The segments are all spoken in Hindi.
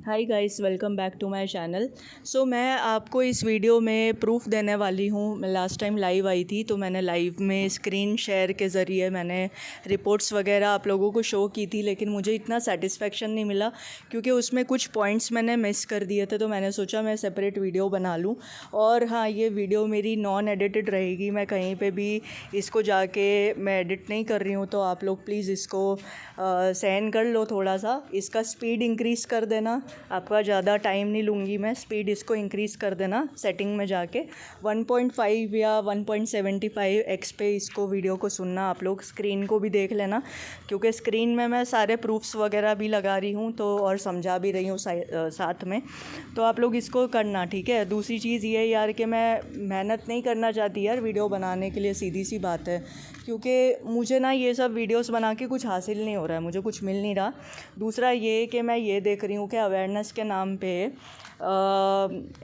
Hi guys, welcome back to my channel. So मैं आपको इस वीडियो में प्रूफ देने वाली हूँ। मैं लास्ट टाइम लाइव आई थी तो मैंने लाइव में स्क्रीन शेयर के ज़रिए मैंने रिपोर्ट्स वगैरह आप लोगों को शो की थी, लेकिन मुझे इतना सेटिस्फेक्शन नहीं मिला क्योंकि उसमें कुछ पॉइंट्स मैंने मिस कर दिए थे। तो मैंने सोचा मैं सेपरेट वीडियो बना लूँ। और हाँ, ये वीडियो मेरी नॉन एडिटेड रहेगी, मैं कहीं पर भी इसको जाके मैं एडिट नहीं कर रही हूँ। तो आप लोग प्लीज़ इसको सहन कर लो थोड़ा सा। इसका स्पीड इंक्रीज़ कर देना, आपका ज़्यादा टाइम नहीं लूँगी मैं। स्पीड इसको इंक्रीज़ कर देना सेटिंग में जाके 1.5 या 1.75x पे इसको वीडियो को सुनना। आप लोग स्क्रीन को भी देख लेना क्योंकि स्क्रीन में मैं सारे प्रूफ्स वगैरह भी लगा रही हूँ तो और समझा भी रही हूँ साथ में। तो आप लोग इसको करना, ठीक है। दूसरी चीज़ ये यार कि मैं मेहनत नहीं करना चाहती यार वीडियो बनाने के लिए, सीधी सी बात है, क्योंकि मुझे ना ये सब वीडियोस बना के कुछ हासिल नहीं हो रहा है, मुझे कुछ मिल नहीं रहा। दूसरा ये कि मैं ये देख रही हूँ कि अवेयरनेस के नाम पे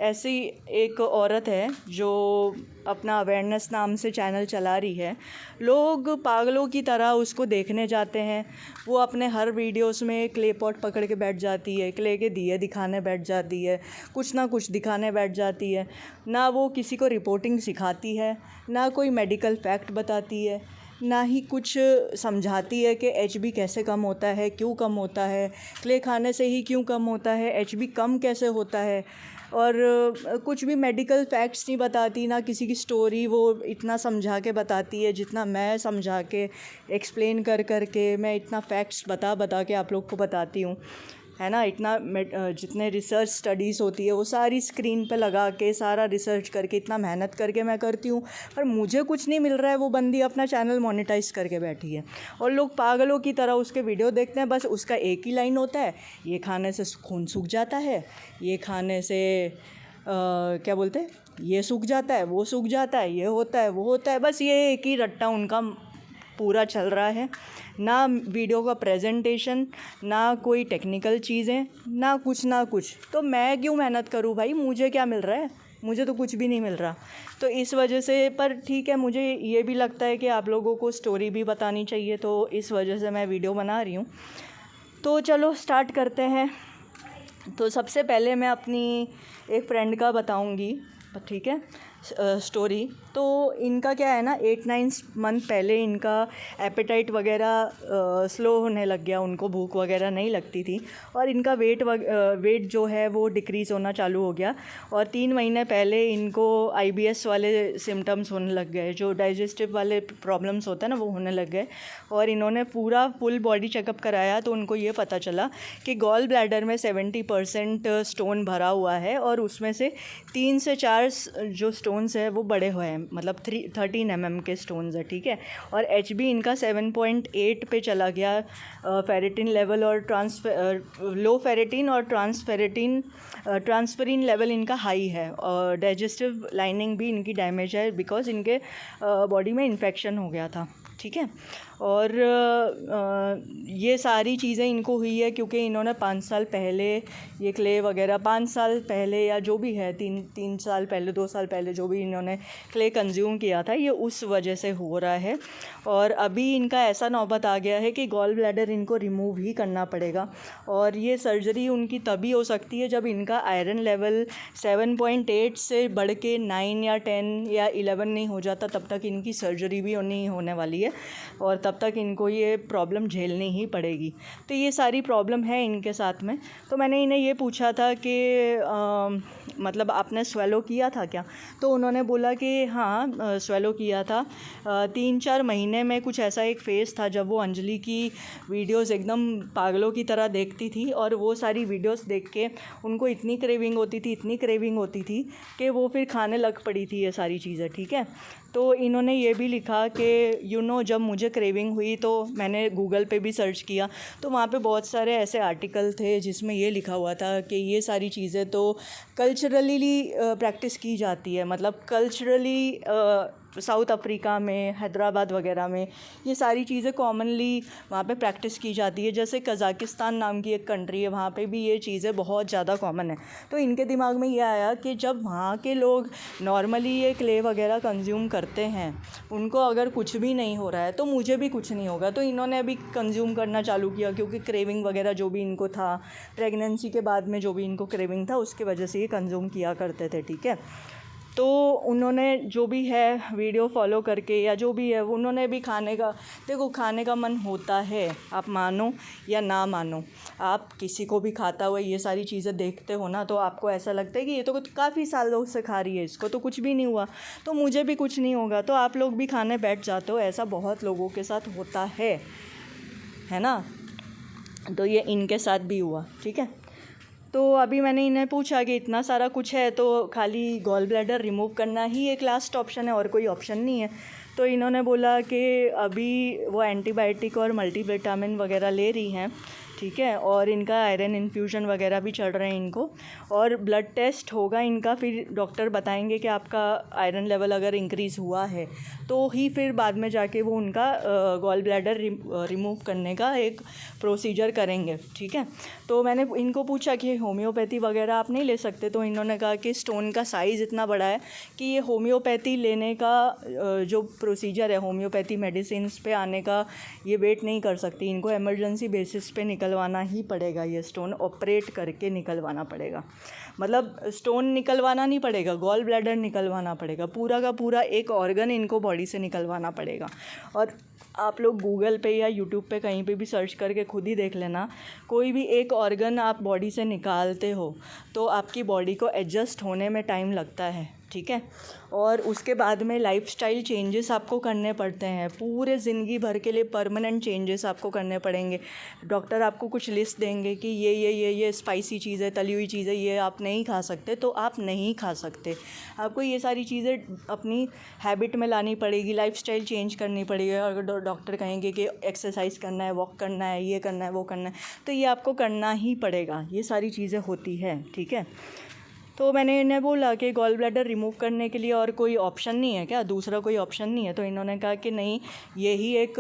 ऐसी एक औरत है जो अपना अवेयरनेस नाम से चैनल चला रही है। लोग पागलों की तरह उसको देखने जाते हैं। वो अपने हर वीडियोस में क्ले पॉट पकड़ के बैठ जाती है, क्ले के दिए दिखाने बैठ जाती है, कुछ ना कुछ दिखाने बैठ जाती है। ना वो किसी को रिपोर्टिंग सिखाती है, ना कोई मेडिकल फैक्ट बताती है, ना ही कुछ समझाती है कि एचबी कैसे कम होता है, क्यों कम होता है, क्ले खाने से ही क्यों कम होता है, एचबी कम कैसे होता है। और कुछ भी मेडिकल फैक्ट्स नहीं बताती, ना किसी की स्टोरी वो इतना समझा के बताती है जितना मैं समझा के एक्सप्लेन कर कर के मैं इतना फैक्ट्स बता के आप लोग को बताती हूँ, है ना। इतना जितने रिसर्च स्टडीज़ होती है वो सारी स्क्रीन पे लगा के सारा रिसर्च करके इतना मेहनत करके मैं करती हूँ, पर मुझे कुछ नहीं मिल रहा है। वो बंदी अपना चैनल मोनेटाइज करके बैठी है और लोग पागलों की तरह उसके वीडियो देखते हैं। बस उसका एक ही लाइन होता है, ये खाने से खून सूख जाता है, ये खाने से क्या बोलते हैं, ये सूख जाता है, वो सूख जाता है, ये होता है, वो होता है। बस ये एक ही रट्टा उनका पूरा चल रहा है। ना वीडियो का प्रेजेंटेशन, ना कोई टेक्निकल चीज़ें, ना कुछ। तो मैं क्यों मेहनत करूँ भाई, मुझे क्या मिल रहा है, मुझे तो कुछ भी नहीं मिल रहा। तो इस वजह से, पर ठीक है, मुझे ये भी लगता है कि आप लोगों को स्टोरी भी बतानी चाहिए, तो इस वजह से मैं वीडियो बना रही हूँ। तो चलो स्टार्ट करते हैं। तो सबसे पहले मैं अपनी एक फ्रेंड का बताऊँगी, ठीक है, स्टोरी। तो इनका क्या है ना, 8-9 मंथ पहले इनका एपेटाइट वगैरह स्लो होने लग गया, उनको भूख वगैरह नहीं लगती थी और इनका वेट जो है वो डिक्रीज़ होना चालू हो गया। और 3 महीने पहले इनको IBS वाले सिम्टम्स होने लग गए, जो डाइजेस्टिव वाले प्रॉब्लम्स होते हैं ना, वो होने लग गए। और इन्होंने पूरा फुल बॉडी चेकअप कराया तो उनको ये पता चला कि गॉल ब्लैडर में 70% स्टोन भरा हुआ है और उसमें से 3 से 4 जो स्टोन्स है वो बड़े हुए हैं, मतलब 13 mm के स्टोन्स है, ठीक है। और HB इनका 7.8 पे चला गया। फेरेटिन लेवल और लो फेरेटिन और ट्रांसफेरिन लेवल इनका हाई है। और डाइजेस्टिव लाइनिंग भी इनकी डैमेज है बिकॉज इनके बॉडी में इन्फेक्शन हो गया था, ठीक है। और ये सारी चीज़ें इनको हुई है क्योंकि इन्होंने 5 साल पहले ये क्ले वगैरह, 5 साल पहले या जो भी है, 3 साल पहले, 2 साल पहले जो भी इन्होंने क्ले कंज्यूम किया था, ये उस वजह से हो रहा है। और अभी इनका ऐसा नौबत आ गया है कि गॉल ब्लैडर इनको रिमूव ही करना पड़ेगा। और ये सर्जरी उनकी तभी हो सकती है जब इनका आयरन लेवल 7.8 से बढ़ के 9 या 10 या 11 नहीं हो जाता, तब तक इनकी सर्जरी भी नहीं होने वाली है और तब तक इनको ये प्रॉब्लम झेलनी ही पड़ेगी। तो ये सारी प्रॉब्लम है इनके साथ में। तो मैंने इन्हें ये पूछा था कि मतलब आपने स्वेलो किया था क्या? तो उन्होंने बोला कि हाँ, स्वेलो किया था। 3-4 महीने में कुछ ऐसा एक फ़ेज़ था जब वो अंजलि की वीडियोस एकदम पागलों की तरह देखती थी और वो सारी वीडियोस देख के उनको इतनी क्रेविंग होती थी कि वो फिर खाने लग पड़ी थी ये सारी चीज़ें, ठीक है। तो इन्होंने ये भी लिखा कि जब मुझे क्रेविंग हुई तो मैंने गूगल पे भी सर्च किया तो वहाँ पे बहुत सारे ऐसे आर्टिकल थे जिसमें ये लिखा हुआ था कि ये सारी चीज़ें तो कल्चरली प्रैक्टिस की जाती है, मतलब कल्चरली साउथ अफ्रीका में, हैदराबाद वगैरह में ये सारी चीज़ें कॉमनली वहाँ पे प्रैक्टिस की जाती है। जैसे कज़ाकिस्तान नाम की एक कंट्री है, वहाँ पे भी ये चीज़ें बहुत ज़्यादा कॉमन है। तो इनके दिमाग में ये आया कि जब वहाँ के लोग नॉर्मली ये क्ले वगैरह कंज्यूम करते हैं, उनको अगर कुछ भी नहीं हो रहा है तो मुझे भी कुछ नहीं होगा। तो इन्होंने अभी कंज्यूम करना चालू किया, क्योंकि क्रेविंग वगैरह जो भी इनको था, प्रेगनेंसी के बाद में जो भी इनको क्रेविंग था, उसकी वजह से ये कंज्यूम किया करते थे, ठीक है। तो उन्होंने जो भी है वीडियो फॉलो करके या जो भी है, उन्होंने भी खाने का, देखो खाने का मन होता है, आप मानो या ना मानो, आप किसी को भी खाता हुआ ये सारी चीज़ें देखते हो ना, तो आपको ऐसा लगता है कि ये तो काफ़ी सालों से खा रही है, इसको तो कुछ भी नहीं हुआ, तो मुझे भी कुछ नहीं होगा, तो आप लोग भी खाने बैठ जाते हो। ऐसा बहुत लोगों के साथ होता है ना। तो ये इनके साथ भी हुआ, ठीक है। तो अभी मैंने इन्हें पूछा कि इतना सारा कुछ है तो खाली गॉल ब्लैडर रिमूव करना ही एक लास्ट ऑप्शन है और कोई ऑप्शन नहीं है। तो इन्होंने बोला कि अभी वो एंटीबायोटिक और मल्टीविटामिन वगैरह ले रही हैं, ठीक है, और इनका आयरन इन्फ्यूज़न वगैरह भी चल रहे हैं इनको, और ब्लड टेस्ट होगा इनका, फिर डॉक्टर बताएंगे कि आपका आयरन लेवल अगर इंक्रीज़ हुआ है तो ही फिर बाद में जाके वो उनका गॉल ब्लैडर रिमूव करने का एक प्रोसीजर करेंगे, ठीक है। तो मैंने इनको पूछा कि होम्योपैथी वगैरह आप नहीं ले सकते, तो इन्होंने कहा कि स्टोन का साइज़ इतना बड़ा है कि ये होम्योपैथी लेने का जो प्रोसीजर है, होम्योपैथी मेडिसिन पे आने का, ये वेट नहीं कर सकती, इनको इमरजेंसी बेसिस पे निकलवाना ही पड़ेगा, ये स्टोन ऑपरेट करके निकलवाना पड़ेगा। मतलब स्टोन निकलवाना नहीं पड़ेगा, गॉल ब्लैडर निकलवाना पड़ेगा, पूरा का पूरा एक ऑर्गन इनको बॉडी से निकलवाना पड़ेगा। और आप लोग गूगल पे या यूट्यूब पे कहीं पे भी सर्च करके खुद ही देख लेना, कोई भी एक ऑर्गन आप बॉडी से निकालते हो तो आपकी बॉडी को एडजस्ट होने में टाइम लगता है, ठीक है। और उसके बाद में लाइफस्टाइल चेंजेस आपको करने पड़ते हैं, पूरे ज़िंदगी भर के लिए परमानेंट चेंजेस आपको करने पड़ेंगे। डॉक्टर आपको कुछ लिस्ट देंगे कि ये स्पाइसी चीज़ है, तली हुई चीज़ है, ये आप नहीं खा सकते, तो आप नहीं खा सकते। आपको ये सारी चीज़ें अपनी हैबिट में लानी पड़ेगी, लाइफस्टाइल चेंज करनी पड़ेगी। अगर डॉक्टर कहेंगे कि एक्सरसाइज करना है, वॉक करना है, ये करना है, वो करना है, तो ये आपको करना ही पड़ेगा। ये सारी चीज़ें होती है, ठीक है। तो मैंने इन्हें बोला कि गॉल ब्लैडर रिमूव करने के लिए और कोई ऑप्शन नहीं है क्या, दूसरा कोई ऑप्शन नहीं है? तो इन्होंने कहा कि नहीं, यही एक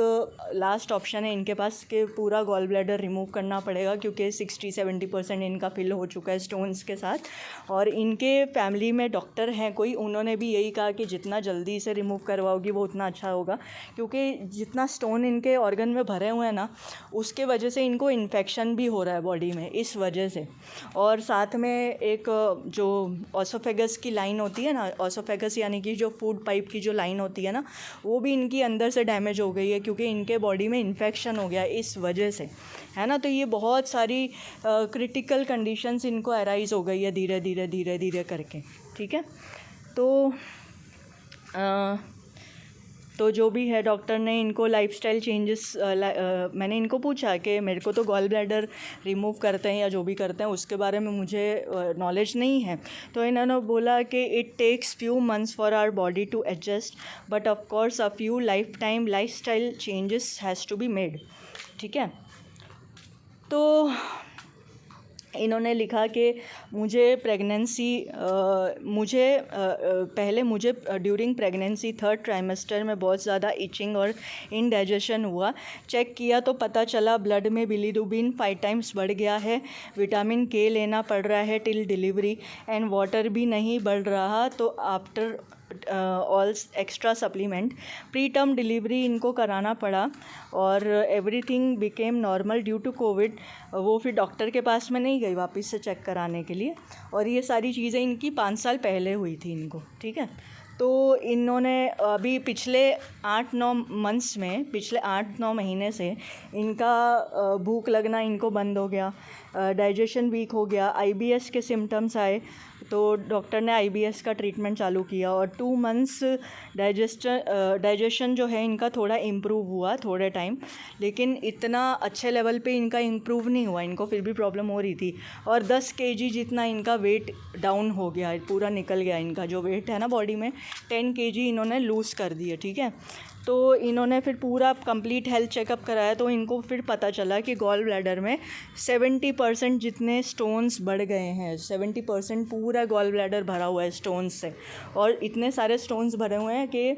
लास्ट ऑप्शन है इनके पास कि पूरा गॉल ब्लैडर रिमूव करना पड़ेगा, क्योंकि 60-70% इनका फिल हो चुका है स्टोन्स के साथ। और इनके फैमिली में डॉक्टर हैं कोई, उन्होंने भी यही कहा कि जितना जल्दी इसे रिमूव करवाओगी वो उतना अच्छा होगा, क्योंकि जितना स्टोन इनके ऑर्गन में भरे हुए हैं ना, उसके वजह से इनको इन्फेक्शन भी हो रहा है बॉडी में, इस वजह से। और साथ में एक जो ऑसोफेगस की लाइन होती है ना, ऑसोफेगस यानी कि जो फूड पाइप की जो लाइन होती है ना, वो भी इनकी अंदर से डैमेज हो गई है, क्योंकि इनके बॉडी में इन्फेक्शन हो गया इस वजह से, है ना। तो ये बहुत सारी क्रिटिकल कंडीशंस इनको अराइज हो गई है धीरे धीरे करके, ठीक है। तो जो भी है, डॉक्टर ने इनको लाइफस्टाइल चेंजेस, मैंने इनको पूछा कि मेरे को तो गॉल ब्लैडर रिमूव करते हैं या जो भी करते हैं उसके बारे में मुझे नॉलेज नहीं है। तो इन्होंने बोला कि it takes few months for our body to adjust, but of course a few lifestyle changes has to be made, ठीक है। तो इन्होंने लिखा कि पहले मुझे ड्यूरिंग प्रेगनेंसी 3rd ट्राइमेस्टर में बहुत ज़्यादा इचिंग और इंडाइजेशन हुआ। चेक किया तो पता चला ब्लड में बिलीरुबिन 5 टाइम्स बढ़ गया है, विटामिन के लेना पड़ रहा है टिल डिलीवरी, एंड वाटर भी नहीं बढ़ रहा, तो after all extra supplement pre term delivery इनको कराना पड़ा, और everything became normal due to covid. वो फिर डॉक्टर के पास में नहीं गई वापस से चेक कराने के लिए, और ये सारी चीज़ें इनकी 5 साल पहले हुई थी इनको, ठीक है। तो इन्होंने अभी पिछले 8-9 मंथ्स में, पिछले 8-9 महीने से इनका भूख लगना इनको बंद हो गया, डाइजेशन वीक हो गया, IBS के सिम्टम्स आए, तो डॉक्टर ने IBS का ट्रीटमेंट चालू किया, और 2 मंथ्स डाइजेशन जो है इनका थोड़ा इम्प्रूव हुआ थोड़े टाइम, लेकिन इतना अच्छे लेवल पे इनका इम्प्रूव नहीं हुआ, इनको फिर भी प्रॉब्लम हो रही थी। और 10 kg जितना इनका वेट डाउन हो गया, पूरा निकल गया इनका जो वेट है ना बॉडी में, 10 kg इन्होंने लूज़ कर दिए, ठीक है। तो इन्होंने फिर पूरा कंप्लीट हेल्थ चेकअप कराया, तो इनको फिर पता चला कि गॉल ब्लैडर में 70% जितने स्टोन्स बढ़ गए हैं। 70% पूरा गॉल ब्लैडर भरा हुआ है स्टोन्स से, और इतने सारे स्टोन्स भरे हुए हैं कि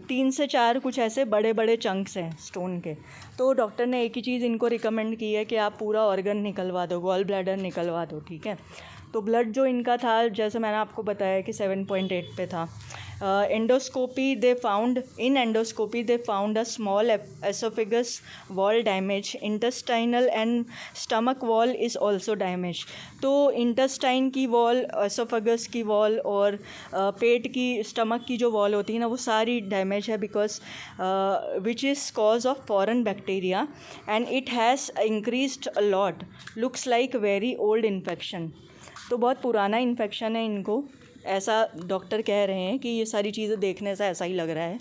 3 से 4 कुछ ऐसे बड़े बड़े चंक्स हैं स्टोन के। तो डॉक्टर ने एक ही चीज़ इनको रिकमेंड की है कि आप पूरा ऑर्गन निकलवा दो, गॉल ब्लैडर निकलवा दो, ठीक है। तो ब्लड जो इनका था, जैसे मैंने आपको बताया कि 7.8 पे था। Endoscopy they found a small esophagus wall damage. Intestinal and stomach wall is also damaged. तो इंटेस्टाइन की वॉल, एसोफेगस की वॉल और पेट की, स्टमक की जो वॉल होती है ना, वो सारी डैमेज है, because which is cause of foreign bacteria and it has increased a lot, looks like very old infection. तो बहुत पुराना इन्फेक्शन है इनको, ऐसा डॉक्टर कह रहे हैं कि ये सारी चीज़ें देखने से ऐसा ही लग रहा है।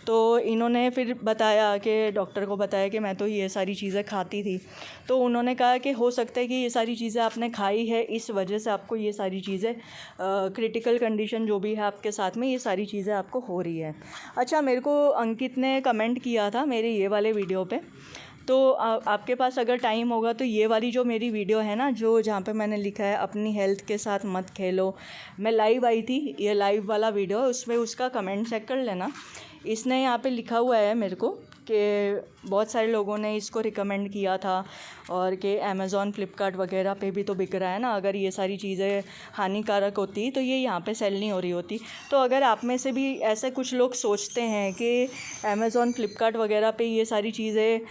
तो इन्होंने फिर बताया कि डॉक्टर को बताया कि मैं तो ये सारी चीज़ें खाती थी। तो उन्होंने कहा कि हो सकता है कि ये सारी चीज़ें आपने खाई है, इस वजह से आपको ये सारी चीज़ें क्रिटिकल कंडीशन जो भी है आपके साथ में, ये सारी चीज़ें आपको हो रही है। अच्छा, मेरे को अंकित ने कमेंट किया था मेरे ये वाले वीडियो पे, तो आपके पास अगर टाइम होगा तो ये वाली जो मेरी वीडियो है ना, जो जहाँ पे मैंने लिखा है अपनी हेल्थ के साथ मत खेलो, मैं लाइव आई थी, ये लाइव वाला वीडियो, उसमें उसका कमेंट चेक कर लेना। इसने यहाँ पे लिखा हुआ है मेरे को कि बहुत सारे लोगों ने इसको रिकमेंड किया था, और कि अमेज़ॉन, फ्लिपकार्ट वगैरह पे भी तो बिक रहा है ना। अगर ये सारी चीज़ें हानिकारक होती तो ये यहाँ पे सेल नहीं हो रही होती। तो अगर आप में से भी ऐसे कुछ लोग सोचते हैं कि अमेज़ॉन, फ्लिपकार्ट वगैरह पे ये सारी चीज़ें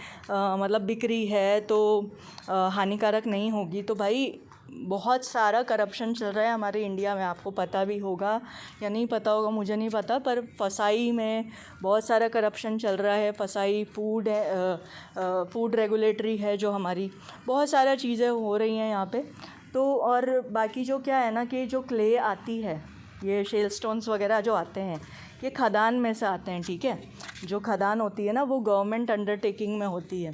मतलब बिक रही है तो हानिकारक नहीं होगी, तो भाई बहुत सारा करप्शन चल रहा है हमारे इंडिया में, आपको पता भी होगा या नहीं पता होगा मुझे नहीं पता, पर फसाई में बहुत सारा करप्शन चल रहा है। फसाई फूड है, फूड रेगुलेटरी है जो हमारी, बहुत सारा चीज़ें हो रही हैं यहाँ पे। तो और बाकी जो क्या है ना, कि जो क्ले आती है, ये शेल स्टोन्स वगैरह जो आते हैं, ये खदान में से आते हैं, ठीक है। जो खदान होती है ना, वो गवर्नमेंट अंडरटेकिंग में होती है,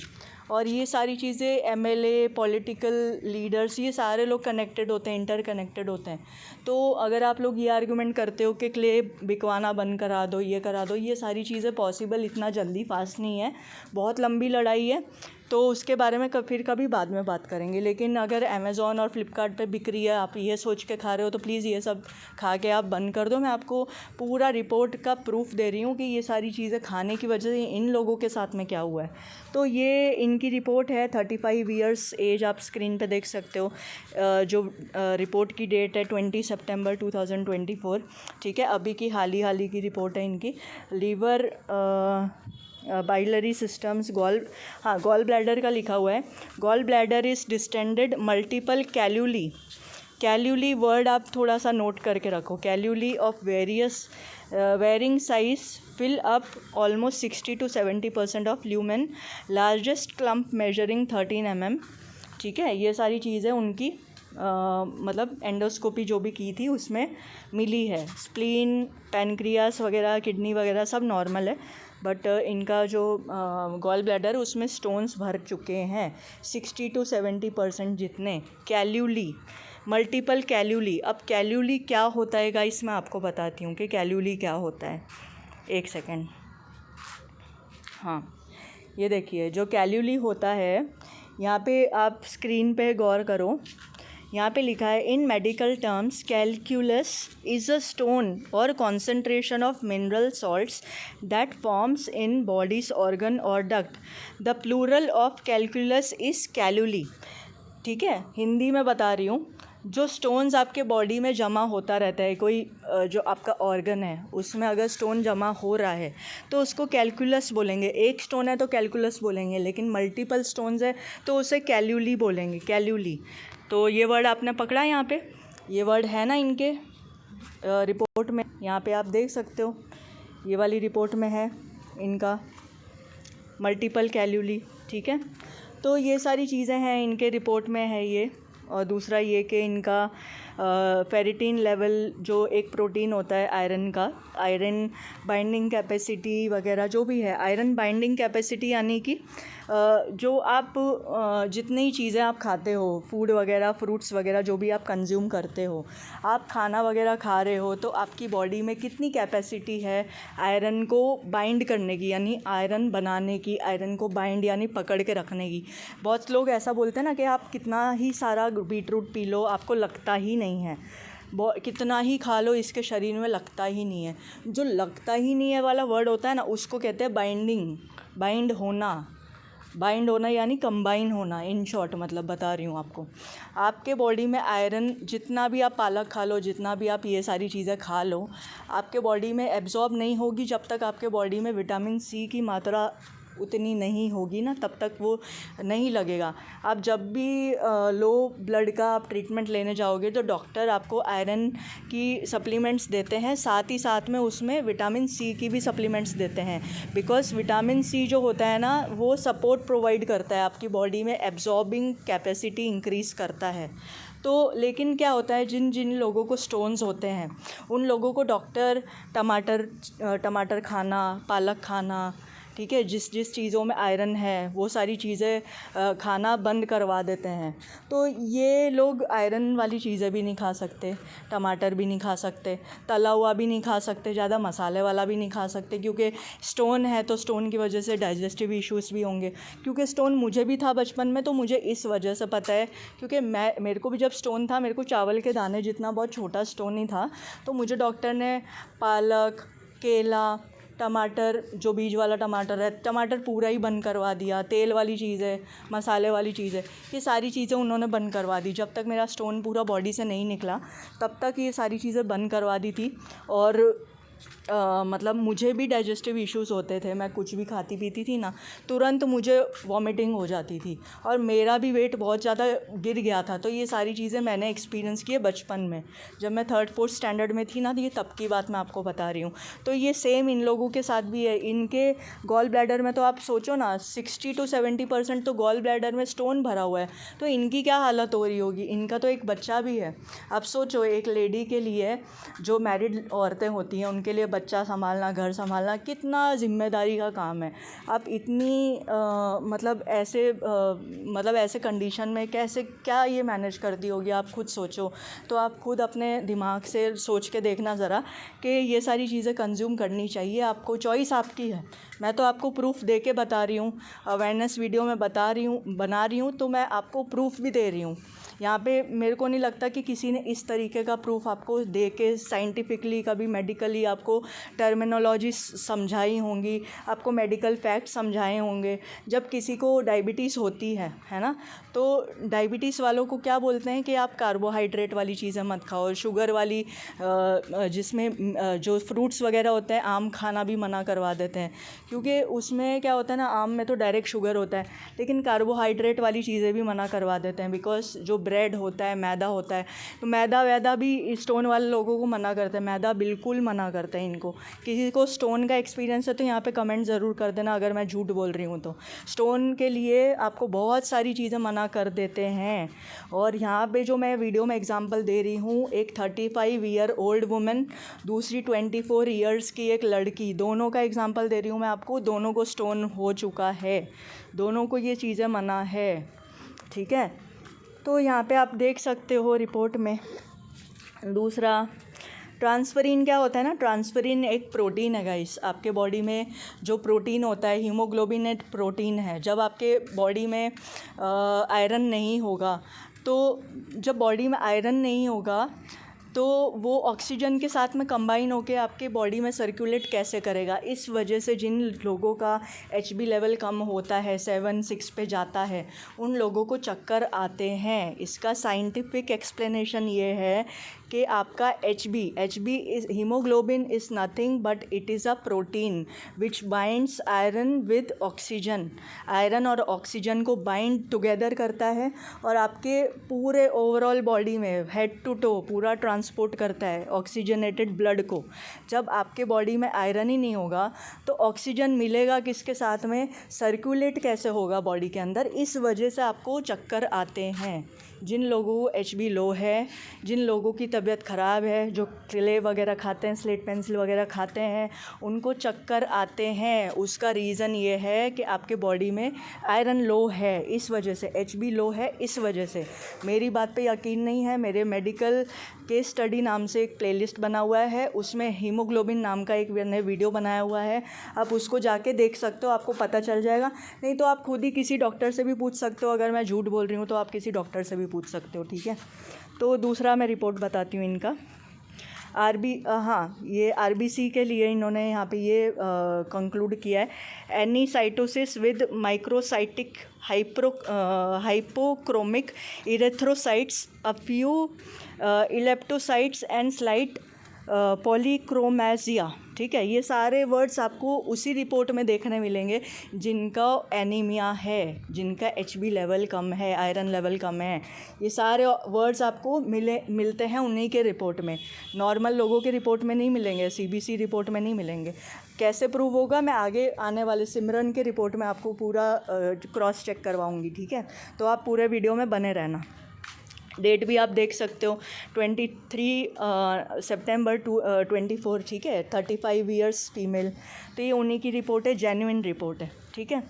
और ये सारी चीज़ें एमएलए, पॉलिटिकल लीडर्स, ये सारे लोग कनेक्टेड होते हैं, इंटर कनेक्टेड होते हैं। तो अगर आप लोग ये आर्गूमेंट करते हो कि क्ले बिकवाना बंद करा दो, ये करा दो, ये सारी चीज़ें पॉसिबल इतना जल्दी फास्ट नहीं है, बहुत लंबी लड़ाई है, तो उसके बारे में फिर कभी बाद में बात करेंगे। लेकिन अगर अमेज़ॉन और फ्लिपकार्ट पे बिक रही है, आप ये सोच के खा रहे हो, तो प्लीज़ ये सब खा के आप बंद कर दो। मैं आपको पूरा रिपोर्ट का प्रूफ दे रही हूँ कि ये सारी चीज़ें खाने की वजह से इन लोगों के साथ में क्या हुआ है। तो ये इनकी रिपोर्ट है, 35 ईयर्स एज, आप स्क्रीन पे देख सकते हो। जो रिपोर्ट की डेट है 20 सितंबर 2024, ठीक है। अभी की हाल ही की रिपोर्ट है इनकी। Liver, biliary systems, gall bladder का लिखा हुआ है। Gall bladder is distended multiple calculi word आप थोड़ा सा नोट करके रखो। Calculi of varying size fill up almost 60 to 70% of lumen, largest clump measuring 13 mm, ठीक है। ये सारी चीज़ें उनकी मतलब एंडोस्कोपी जो भी की थी उसमें मिली है। स्प्लीन, पैनक्रियास वगैरह, किडनी वगैरह सब नॉर्मल है, बट इनका जो गॉल ब्लैडर उसमें स्टोन्स भर चुके हैं 60 to 70% जितने। कैल्यूली, मल्टीपल कैल्यूली। अब कैल्यूली क्या होता है गाइस, मैं आपको बताती हूँ कि कैल्यूली क्या होता है। एक सेकेंड, हाँ, ये देखिए जो कैल्यूली होता है, यहाँ पे आप स्क्रीन पे गौर करो, यहाँ पे लिखा है in medical terms calculus is a stone और concentration of mineral salts that forms in bodies organ और duct. The plural of calculus is calculi, ठीक है। हिंदी में बता रही हूँ, जो स्टोन्स आपके बॉडी में जमा होता रहता है, कोई जो आपका ऑर्गन है उसमें अगर स्टोन जमा हो रहा है तो उसको कैलकुलस बोलेंगे। एक स्टोन है तो कैलकुलस बोलेंगे, लेकिन मल्टीपल स्टोन्स है तो उसे कैल्यूली बोलेंगे, कैल्यूली। तो ये वर्ड आपने पकड़ा, यहाँ पे ये वर्ड है ना इनके रिपोर्ट में, यहाँ पे आप देख सकते हो, ये वाली रिपोर्ट में है इनका मल्टीपल कैल्यूली, ठीक है। तो ये सारी चीज़ें हैं इनके रिपोर्ट में है ये। और दूसरा ये कि इनका फेरिटिन लेवल, जो एक प्रोटीन होता है आयरन का, आयरन बाइंडिंग कैपेसिटी वगैरह जो भी है, आयरन बाइंडिंग कैपेसिटी यानी कि जो आप जितनी चीज़ें आप खाते हो, फूड वगैरह, फ्रूट्स वगैरह जो भी आप कंज्यूम करते हो, आप खाना वगैरह खा रहे हो, तो आपकी बॉडी में कितनी कैपेसिटी है आयरन को बाइंड करने की, यानी आयरन बनाने की, आयरन को बाइंड यानी पकड़ के रखने की। बहुत लोग ऐसा बोलते हैं ना कि आप कितना ही सारा बीटरूट पी लो, आपको लगता ही नहीं है, कितना ही खा लो, इसके शरीर में लगता ही नहीं है। जो लगता ही नहीं है वाला वर्ड होता है ना, उसको कहते हैं बाइंडिंग, बाइंड होना यानी कंबाइन होना। इन शॉर्ट मतलब बता रही हूँ आपको, आपके बॉडी में आयरन जितना भी आप पालक खा लो, जितना भी आप ये सारी चीज़ें खा लो, आपके बॉडी में एब्जॉर्ब नहीं होगी जब तक आपके बॉडी में विटामिन सी की मात्रा उतनी नहीं होगी ना, तब तक वो नहीं लगेगा। आप जब भी लो ब्लड का आप ट्रीटमेंट लेने जाओगे तो डॉक्टर आपको आयरन की सप्लीमेंट्स देते हैं, साथ ही साथ में उसमें विटामिन सी की भी सप्लीमेंट्स देते हैं, बिकॉज़ विटामिन सी जो होता है ना, वो सपोर्ट प्रोवाइड करता है, आपकी बॉडी में एब्जॉर्बिंग कैपेसिटी इंक्रीज़ करता है। तो लेकिन क्या होता है, जिन जिन लोगों को स्टोन्स होते हैं उन लोगों को डॉक्टर टमाटर खाना, पालक खाना, ठीक है, जिस जिस चीज़ों में आयरन है वो सारी चीज़ें खाना बंद करवा देते हैं। तो ये लोग आयरन वाली चीज़ें भी नहीं खा सकते, टमाटर भी नहीं खा सकते, तला हुआ भी नहीं खा सकते, ज़्यादा मसाले वाला भी नहीं खा सकते, क्योंकि स्टोन है तो स्टोन की वजह से डाइजेस्टिव इश्यूज़ भी होंगे। क्योंकि स्टोन मुझे भी था बचपन में, तो मुझे इस वजह से पता है, क्योंकि मेरे को भी जब स्टोन था, मेरे को चावल के दाने जितना बहुत छोटा स्टोन ही था, तो मुझे डॉक्टर ने पालक, केला, टमाटर, जो बीज वाला टमाटर है, टमाटर पूरा ही बंद करवा दिया, तेल वाली चीज़ें, मसाले वाली चीज़ें, ये सारी चीज़ें उन्होंने बंद करवा दी। जब तक मेरा स्टोन पूरा बॉडी से नहीं निकला तब तक ये सारी चीज़ें बंद करवा दी थी। और मतलब मुझे भी डाइजेस्टिव इश्यूज़ होते थे, मैं कुछ भी खाती पीती थी ना, तुरंत मुझे वॉमिटिंग हो जाती थी, और मेरा भी वेट बहुत ज़्यादा गिर गया था। तो ये सारी चीज़ें मैंने एक्सपीरियंस की है बचपन में, जब मैं 3rd-4th स्टैंडर्ड में थी ना, तो ये तब की बात मैं आपको बता रही हूँ। तो ये सेम इन लोगों के साथ भी है। इनके गॉल ब्लैडर में तो आप सोचो ना, 60 to 70% तो गॉल ब्लैडर में स्टोन भरा हुआ है, तो इनकी क्या हालत हो रही होगी। इनका तो एक बच्चा भी है। आप सोचो, एक लेडी के लिए, जो मैरिड औरतें होती हैं, उनके लिए बच्चा संभालना, घर संभालना कितना ज़िम्मेदारी का काम है। आप इतनी मतलब ऐसे कंडीशन में कैसे क्या ये मैनेज करती होगी, आप खुद सोचो। तो आप खुद अपने दिमाग से सोच के देखना ज़रा कि ये सारी चीज़ें कंज्यूम करनी चाहिए आपको, चॉइस आपकी है। मैं तो आपको प्रूफ दे के बता रही हूँ, अवेयरनेस वीडियो में बना रही हूँ, तो मैं आपको प्रूफ भी दे रही हूँ। यहाँ पे मेरे को नहीं लगता कि किसी ने इस तरीके का प्रूफ आपको दे के साइंटिफिकली, कभी मेडिकली आपको टर्मिनोलॉजी समझाई होंगी, आपको मेडिकल फैक्ट समझाए होंगे। जब किसी को डायबिटीज़ होती है ना, तो डायबिटीज़ वालों को क्या बोलते हैं कि आप कार्बोहाइड्रेट वाली चीज़ें मत खाओ, शुगर वाली जिसमें जो फ्रूट्स वगैरह होते हैं, आम खाना भी मना करवा देते हैं, क्योंकि उसमें क्या होता है ना, आम में तो डायरेक्ट शुगर होता है, लेकिन कार्बोहाइड्रेट वाली चीज़ें भी मना करवा देते हैं, बिकॉज जो ब्रेड होता है, मैदा होता है, तो मैदा वैदा भी स्टोन वाले लोगों को मना करते हैं, मैदा बिल्कुल मना करते हैं इनको। किसी को स्टोन का एक्सपीरियंस है तो यहाँ पे कमेंट ज़रूर कर देना अगर मैं झूठ बोल रही हूँ तो। स्टोन के लिए आपको बहुत सारी चीज़ें मना कर देते हैं। और यहाँ पे जो मैं वीडियो में एग्जांपल दे रही हूँ, एक 35 ईयर ओल्ड वुमेन, दूसरी 24 ईयर्स की एक लड़की, दोनों का एग्जांपल दे रही हूँ मैं आपको। दोनों को स्टोन हो चुका है, दोनों को ये चीज़ें मना है, ठीक है। तो यहाँ पे आप देख सकते हो रिपोर्ट में। दूसरा, ट्रांसफरिन क्या होता है ना, ट्रांसफरिन एक प्रोटीन है गाइस। आपके बॉडी में जो प्रोटीन होता है, हीमोग्लोबिन एक प्रोटीन है। जब आपके बॉडी में आयरन नहीं होगा, तो जब बॉडी में आयरन नहीं होगा तो वो ऑक्सीजन के साथ में कंबाइन होकर आपके बॉडी में सर्कुलेट कैसे करेगा। इस वजह से जिन लोगों का HB लेवल कम होता है, 7-6 पे जाता है, उन लोगों को चक्कर आते हैं। इसका साइंटिफिक एक्सप्लेनेशन ये है कि आपका HB is haemoglobin is nothing but it is a protein which binds iron with oxygen. Iron और ऑक्सीजन को बाइंड टुगेदर करता है और आपके पूरे ओवरऑल बॉडी में हेड टू टो पूरा ट्रांसपोर्ट करता है ऑक्सीजनेटेड ब्लड को। जब आपके बॉडी में आयरन ही नहीं होगा तो ऑक्सीजन मिलेगा किसके साथ में, सर्कुलेट कैसे होगा बॉडी के अंदर। इस वजह से आपको चक्कर आते हैं। जिन लोगों को HB लो है, जिन लोगों की तबीयत ख़राब है, जो क्ले वगैरह खाते हैं, स्लेट पेंसिल वगैरह खाते हैं, उनको चक्कर आते हैं। उसका रीज़न ये है कि आपके बॉडी में आयरन लो है, इस वजह से HB लो है, इस वजह से। मेरी बात पे यकीन नहीं है, मेरे मेडिकल केस स्टडी नाम से एक प्लेलिस्ट बना हुआ है, उसमें हीमोग्लोबिन नाम का एक मैंने वीडियो बनाया हुआ है, आप उसको जाके देख सकते हो, आपको पता चल जाएगा। नहीं तो आप खुद ही किसी डॉक्टर से भी पूछ सकते हो। अगर मैं झूठ बोल रही हूँ तो आप किसी डॉक्टर से भी पूछ सकते हो, ठीक है। तो दूसरा मैं रिपोर्ट बताती हूँ इनका। ये RBC के लिए इन्होंने यहाँ पे ये कंक्लूड किया है, anisocytosis with microcytic hypochromic erythrocytes, a few elliptocytes and slight polychromasia, ठीक है। ये सारे वर्ड्स आपको उसी रिपोर्ट में देखने मिलेंगे जिनका एनीमिया है, जिनका HB लेवल कम है, आयरन लेवल कम है। ये सारे वर्ड्स आपको मिलते हैं उन्हीं के रिपोर्ट में, नॉर्मल लोगों के रिपोर्ट में नहीं मिलेंगे, CBC रिपोर्ट में नहीं मिलेंगे। कैसे प्रूव होगा, मैं आगे आने वाले सिमरन के रिपोर्ट में आपको पूरा क्रॉस चेक करवाऊँगी, ठीक है। तो आप पूरे वीडियो में बने रहना। डेट भी आप देख सकते हो, 23 सितंबर 24, ठीक है। 35 इयर्स फीमेल। तो ये उन्हीं की रिपोर्ट है, जेन्युइन रिपोर्ट है, ठीक है।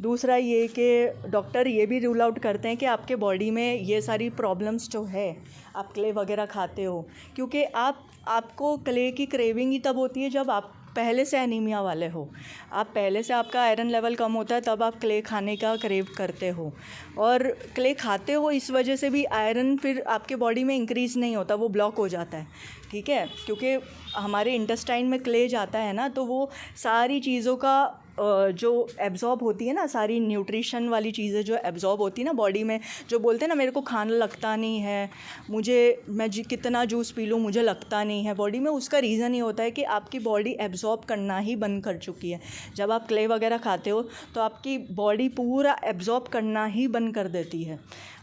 दूसरा ये कि डॉक्टर ये भी रूल आउट करते हैं कि आपके बॉडी में ये सारी प्रॉब्लम्स जो है, आप क्ले वगैरह खाते हो, क्योंकि आपको क्ले की क्रेविंग ही तब होती है जब आप पहले से एनीमिया वाले हो। आप पहले से आपका आयरन लेवल कम होता है तब आप क्ले खाने का क्रेव करते हो, और क्ले खाते हो इस वजह से भी आयरन फिर आपके बॉडी में इंक्रीज़ नहीं होता, वो ब्लॉक हो जाता है, ठीक है। क्योंकि हमारे इंटेस्टाइन में क्ले जाता है ना, तो वो सारी चीज़ों का जो एब्ज़ॉर्ब होती है ना, सारी न्यूट्रिशन वाली चीज़ें जो एब्ज़ॉर्ब होती है ना बॉडी में, जो बोलते हैं ना मेरे को खाना लगता नहीं है, मैं कितना जूस पी लूँ मुझे लगता नहीं है बॉडी में, उसका रीज़न ये होता है कि आपकी बॉडी एब्ज़ॉर्ब करना ही बंद कर चुकी है। जब आप क्ले वगैरह खाते हो तो आपकी बॉडी पूरा एब्ज़ॉर्ब करना ही बंद कर देती है।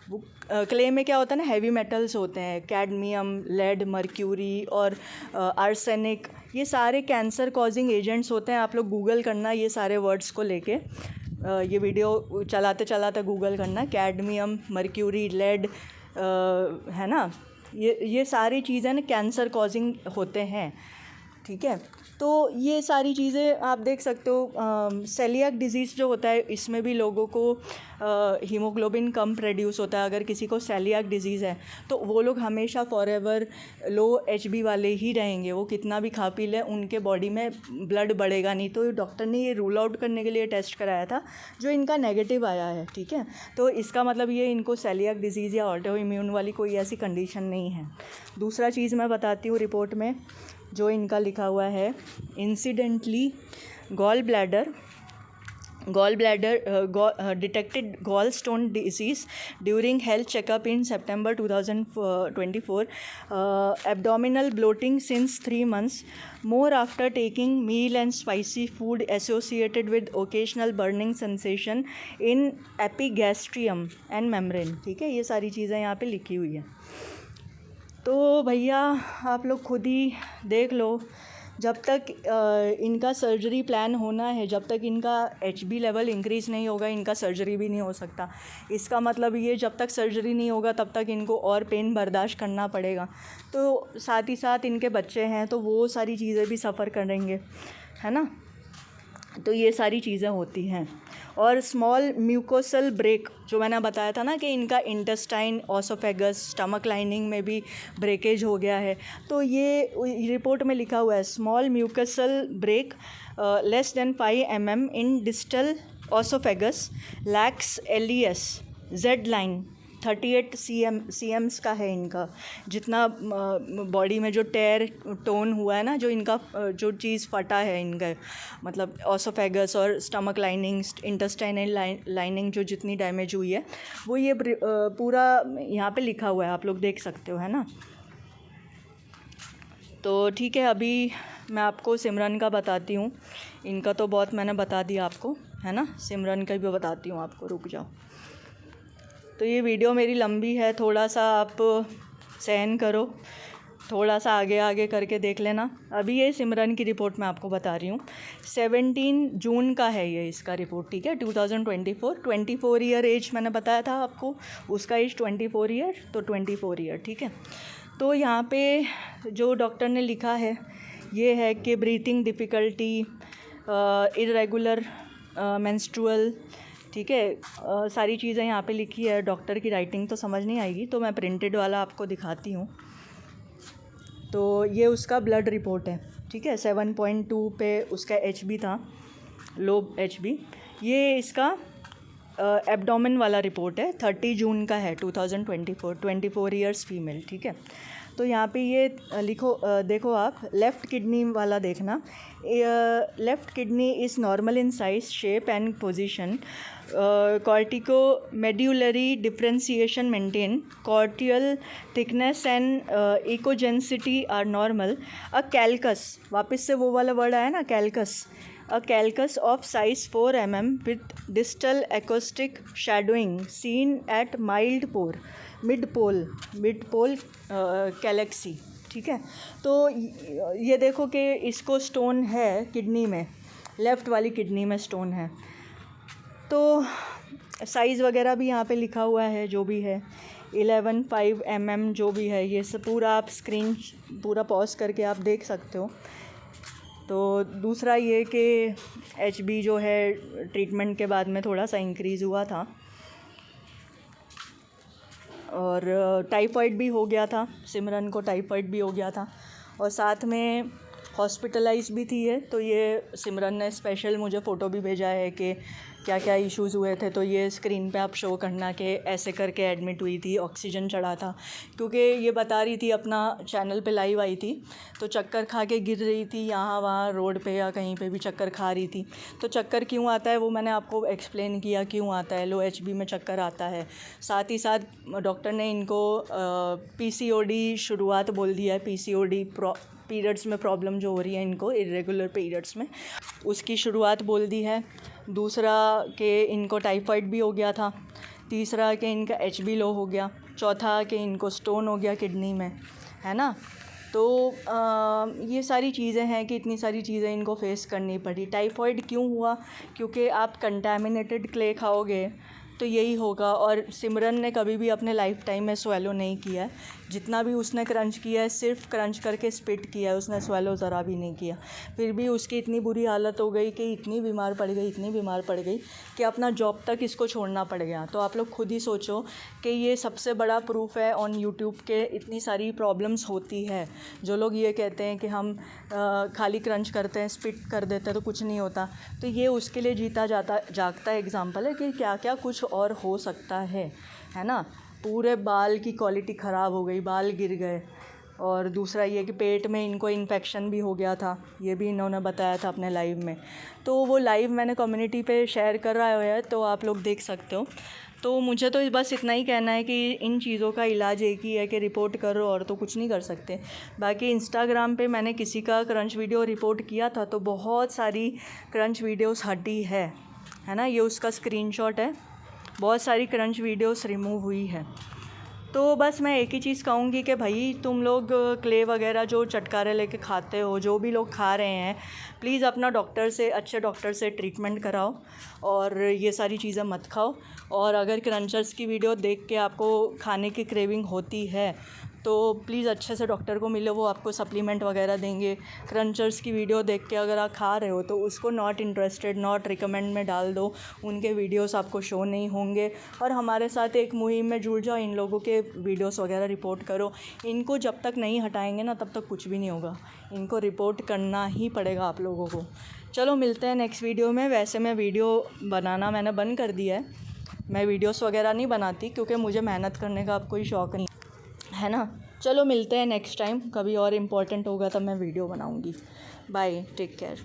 वो क्ले में क्या होता है ना, हैवी मेटल्स होते हैं, कैडमियम, लेड, मर्क्यूरी और आर्सेनिक, ये सारे कैंसर कॉजिंग एजेंट्स होते हैं। आप लोग गूगल करना ये सारे वर्ड्स को लेके, ये वीडियो चलाते चलाते गूगल करना, कैडमियम, मर्क्यूरी, लेड, है ना, ये सारी चीज़ें ना कैंसर कॉजिंग होते हैं, ठीक है। तो ये सारी चीज़ें आप देख सकते हो। सेलियाक डिज़ीज़ जो होता है, इसमें भी लोगों को हीमोग्लोबिन कम प्रोड्यूस होता है। अगर किसी को सेलियाक डिज़ीज़ है तो वो लोग हमेशा फॉरएवर लो HB वाले ही रहेंगे। वो कितना भी खा पी ले, उनके बॉडी में ब्लड बढ़ेगा नहीं। तो डॉक्टर ने ये रूल आउट करने के लिए टेस्ट कराया था, जो इनका नेगेटिव आया है, ठीक है। तो इसका मतलब ये इनको सेलियाक डिज़ीज़ या ऑटो इम्यून वाली कोई ऐसी कंडीशन नहीं है। दूसरा चीज़ मैं बताती हूँ रिपोर्ट में जो इनका लिखा हुआ है, incidentally gall bladder detected gallstone disease during health checkup in September 2024, abdominal bloating since 3 months, more after taking meal and spicy food associated with occasional burning sensation in epigastrium and membrane, ठीक है। ये सारी चीज़ें यहाँ पे लिखी हुई है। तो भैया आप लोग खुद ही देख लो, जब तक इनका सर्जरी प्लान होना है, जब तक इनका HB लेवल इंक्रीज़ नहीं होगा, इनका सर्जरी भी नहीं हो सकता। इसका मतलब ये जब तक सर्जरी नहीं होगा तब तक इनको और पेन बर्दाश्त करना पड़ेगा। तो साथ ही साथ इनके बच्चे हैं तो वो सारी चीज़ें भी सफ़र करेंगे, है ना। तो ये सारी चीज़ें होती हैं। और स्मॉल म्यूकोसल ब्रेक जो मैंने बताया था ना कि इनका इंटेस्टाइन, ओसोफेगस, स्टमक लाइनिंग में भी ब्रेकेज हो गया है। तो ये रिपोर्ट में लिखा हुआ है, small mucosal break less than 5 mm in distal oesophagus, lax LES, Z line 38 cm का है इनका। जितना बॉडी में जो टेयर टोन हुआ है ना, जो इनका जो चीज़ फटा है इनका, मतलब ओसोफेगस और स्टमक लाइनिंग, इंटेस्टाइनल लाइनिंग जो जितनी डैमेज हुई है, वो ये पूरा यहाँ पे लिखा हुआ है, आप लोग देख सकते हो, है ना। तो ठीक है, अभी मैं आपको सिमरन का बताती हूँ। इनका तो बहुत मैंने बता दिया आपको, है ना। सिमरन का भी बताती हूँ आपको, रुक जाओ। तो ये वीडियो मेरी लंबी है, थोड़ा सा आप सहन करो, थोड़ा सा आगे आगे करके देख लेना। अभी ये सिमरन की रिपोर्ट मैं आपको बता रही हूँ, 17 जून का है ये इसका रिपोर्ट, ठीक है, 2024 ईयर एज मैंने बताया था आपको, उसका एज 24 ईयर, तो 24 ईयर, ठीक है। तो यहाँ पे जो डॉक्टर ने लिखा है ये है कि ब्रीथिंग डिफ़िकल्टी, इरेगुलर मेंस्ट्रुअल, ठीक है, सारी चीज़ें यहाँ पे लिखी है। डॉक्टर की राइटिंग तो समझ नहीं आएगी, तो मैं प्रिंटेड वाला आपको दिखाती हूँ। तो ये उसका ब्लड रिपोर्ट है, ठीक है, 7.2 पे उसका HB था, लो HB। ये इसका एब्डोमेन वाला रिपोर्ट है, 30 जून का है 2024, 24 ईयर्स फीमेल, ठीक है। तो यहाँ पे ये लिखो, देखो आप लेफ़्ट किडनी वाला देखना, left kidney is normal in size, shape and position, cortico medullary differentiation maintain, cortical thickness and echogenicity are normal, a calculus, वापस से वो वाला वर्ड आया ना कैल्कस, a calcus of size 4 mm with distal acoustic shadowing seen at mid pole galaxy, ठीक है। तो ये देखो कि इसको स्टोन है किडनी में, लेफ़्ट वाली किडनी में स्टोन है। तो साइज़ वगैरह भी यहाँ पे लिखा हुआ है, जो भी है 11.5 mm जो भी है, ये सब पूरा आप स्क्रीन पूरा पॉज करके आप देख सकते हो। तो दूसरा ये कि HB जो है ट्रीटमेंट के बाद में थोड़ा सा इंक्रीज़ हुआ था, और टाइफाइड भी हो गया था, सिमरन को टाइफाइड भी हो गया था, और साथ में हॉस्पिटलाइज भी थी है। तो ये सिमरन ने स्पेशल मुझे फ़ोटो भी भेजा है कि क्या क्या इश्यूज़ हुए थे। तो ये स्क्रीन पे आप शो करना कि ऐसे करके एडमिट हुई थी, ऑक्सीजन चढ़ा था, क्योंकि ये बता रही थी, अपना चैनल पे लाइव आई थी, तो चक्कर खा के गिर रही थी, यहाँ वहाँ रोड पे या कहीं पे भी चक्कर खा रही थी। तो चक्कर क्यों आता है वो मैंने आपको एक्सप्लेन किया, क्यों आता है, लो HB में चक्कर आता है। साथ ही साथ डॉक्टर ने इनको PCOD शुरुआत बोल दिया है, PCOD पीरियड्स में प्रॉब्लम जो हो रही है इनको, इरेगुलर पीरियड्स में, उसकी शुरुआत बोल दी है। दूसरा कि इनको टाइफाइड भी हो गया था, तीसरा कि इनका HB लो हो गया, चौथा कि इनको स्टोन हो गया किडनी में, है ना। तो ये सारी चीज़ें हैं कि इतनी सारी चीज़ें इनको फेस करनी पड़ी। टाइफाइड क्यों हुआ, क्योंकि आप कंटामिनेटेड क्ले खाओगे तो यही होगा। और सिमरन ने कभी भी अपने लाइफ टाइम में स्वेलो नहीं किया है, जितना भी उसने क्रंच किया है सिर्फ क्रंच करके स्पिट किया है, उसने स्वेलो ज़रा भी नहीं किया। फिर भी उसकी इतनी बुरी हालत हो गई कि इतनी बीमार पड़ गई कि अपना जॉब तक इसको छोड़ना पड़ गया। तो आप लोग खुद ही सोचो कि ये सबसे बड़ा प्रूफ है ऑन यूट्यूब के इतनी सारी प्रॉब्लम्स होती है। जो लोग ये कहते हैं कि हम खाली क्रंच करते हैं, स्पिट कर देते हैं तो कुछ नहीं होता, तो ये उसके लिए जीता जागता एग्जाम्पल है कि क्या क्या कुछ और हो सकता है ना। पूरे बाल की क्वालिटी ख़राब हो गई, बाल गिर गए। और दूसरा ये कि पेट में इनको इन्फेक्शन भी हो गया था, ये भी इन्होंने बताया था अपने लाइव में। तो वो लाइव मैंने कम्युनिटी पे शेयर कर रहा है, तो आप लोग देख सकते हो। तो मुझे तो बस इतना ही कहना है कि इन चीज़ों का इलाज एक ही है कि रिपोर्ट करो, और तो कुछ नहीं कर सकते। बाकी इंस्टाग्राम पे मैंने किसी का क्रंच वीडियो रिपोर्ट किया था, तो बहुत सारी क्रंच वीडियोस हटी है ना, ये उसका स्क्रीनशॉट है, बहुत सारी क्रंच वीडियोस रिमूव हुई है। तो बस मैं एक ही चीज़ कहूँगी कि भाई तुम लोग क्ले वगैरह जो चटकारे लेके खाते हो, जो भी लोग खा रहे हैं, प्लीज़ अपना डॉक्टर से, अच्छे डॉक्टर से ट्रीटमेंट कराओ और ये सारी चीज़ें मत खाओ। और अगर क्रंचर्स की वीडियो देख के आपको खाने की क्रेविंग होती है तो प्लीज़ अच्छे से डॉक्टर को मिलो, वो आपको सप्लीमेंट वगैरह देंगे। क्रंचर्स की वीडियो देख के अगर आप खा रहे हो तो उसको नॉट इंटरेस्टेड, नॉट रिकमेंड में डाल दो, उनके वीडियोस आपको शो नहीं होंगे। और हमारे साथ एक मुहिम में जुड़ जाओ, इन लोगों के वीडियोस वगैरह रिपोर्ट करो। इनको जब तक नहीं हटाएंगे ना तब तक कुछ भी नहीं होगा, इनको रिपोर्ट करना ही पड़ेगा आप लोगों को। चलो मिलते हैं नेक्स्ट वीडियो में। वैसे मैं वीडियो बनाना मैंने बंद कर दिया है, मैं वीडियोस वगैरह नहीं बनाती क्योंकि मुझे मेहनत करने का अब कोई शौक़ नहीं है ना। चलो मिलते हैं नेक्स्ट टाइम, कभी और इम्पोर्टेंट होगा तब मैं वीडियो बनाऊंगी। Bye, take care.